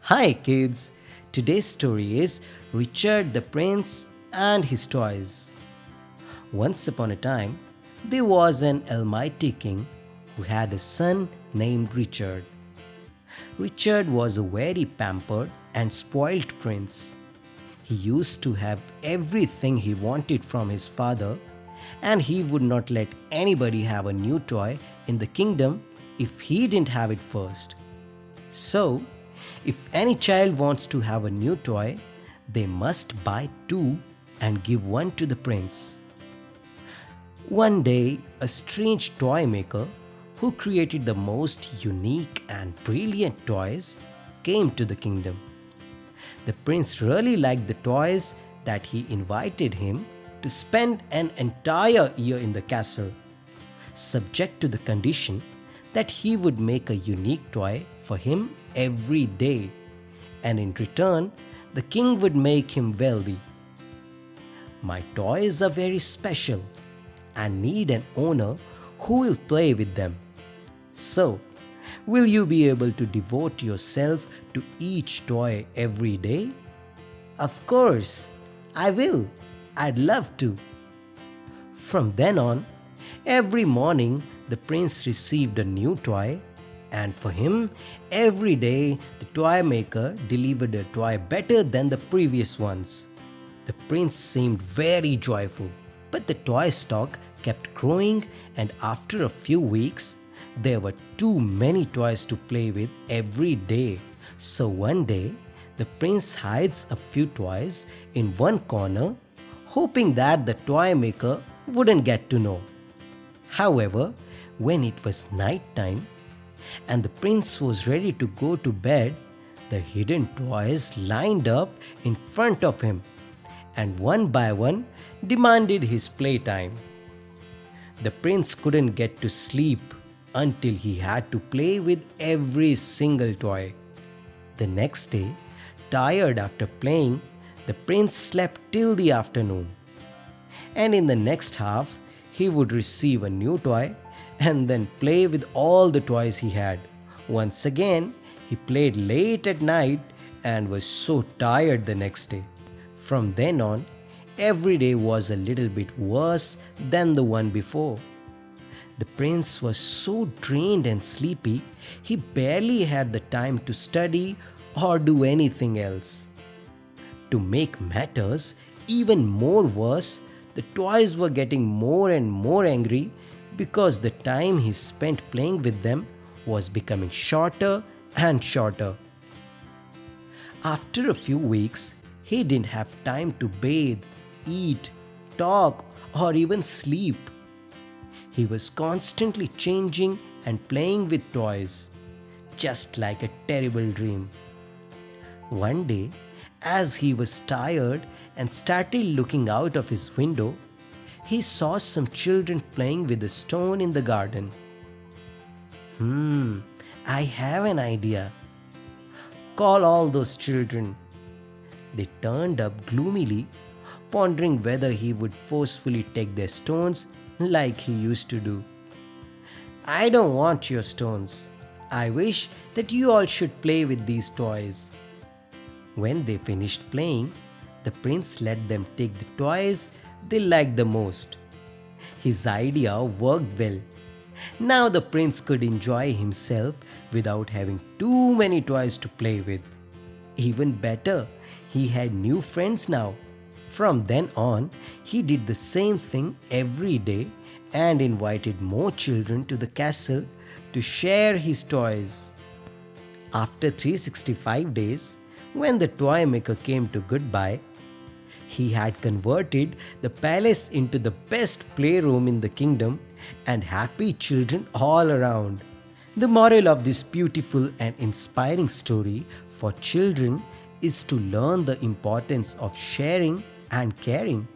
Hi kids! Today's story is Richard the Prince and his toys. Once upon a time, there was an almighty king who had a son named Richard. Richard was a very pampered and spoilt prince. He used to have everything he wanted from his father, and he would not let anybody have a new toy in the kingdom if he didn't have it first. So, if any child wants to have a new toy, they must buy two and give one to the prince. One day, a strange toy maker who created the most unique and brilliant toys came to the kingdom. The prince really liked the toys that he invited him to spend an entire year in the castle, subject to the condition that he would make a unique toy for him every day, and in return, the king would make him wealthy. My toys are very special and need an owner who will play with them. So, will you be able to devote yourself to each toy every day? Of course, I will. I'd love to. From then on, every morning the prince received a new toy, and for him, every day the toy maker delivered a toy better than the previous ones. The prince seemed very joyful, but the toy stock kept growing, and after a few weeks, there were too many toys to play with every day. So one day, the prince hides a few toys in one corner, hoping that the toy maker wouldn't get to know. However, when it was night time and the prince was ready to go to bed, the hidden toys lined up in front of him and one by one demanded his playtime. The prince couldn't get to sleep until he had to play with every single toy. The next day, tired after playing, the prince slept till the afternoon. And in the next half, he would receive a new toy and then play with all the toys he had. Once again, he played late at night and was so tired the next day. From then on, every day was a little bit worse than the one before. The prince was so drained and sleepy, he barely had the time to study or do anything else. To make matters even more worse, the toys were getting more and more angry because the time he spent playing with them was becoming shorter and shorter. After a few weeks, he didn't have time to bathe, eat, talk, or even sleep. He was constantly changing and playing with toys, just like a terrible dream. One day, as he was tired and started looking out of his window, he saw some children playing with a stone in the garden. I have an idea. Call all those children. They turned up gloomily, pondering whether he would forcefully take their stones like he used to do. I don't want your stones. I wish that you all should play with these toys. When they finished playing, the prince let them take the toys they liked the most. His idea worked well. Now the prince could enjoy himself without having too many toys to play with. Even better, he had new friends now. From then on, he did the same thing every day and invited more children to the castle to share his toys. After 365 days, when the toy maker came to goodbye, he had converted the palace into the best playroom in the kingdom and happy children all around. The moral of this beautiful and inspiring story for children is to learn the importance of sharing and caring.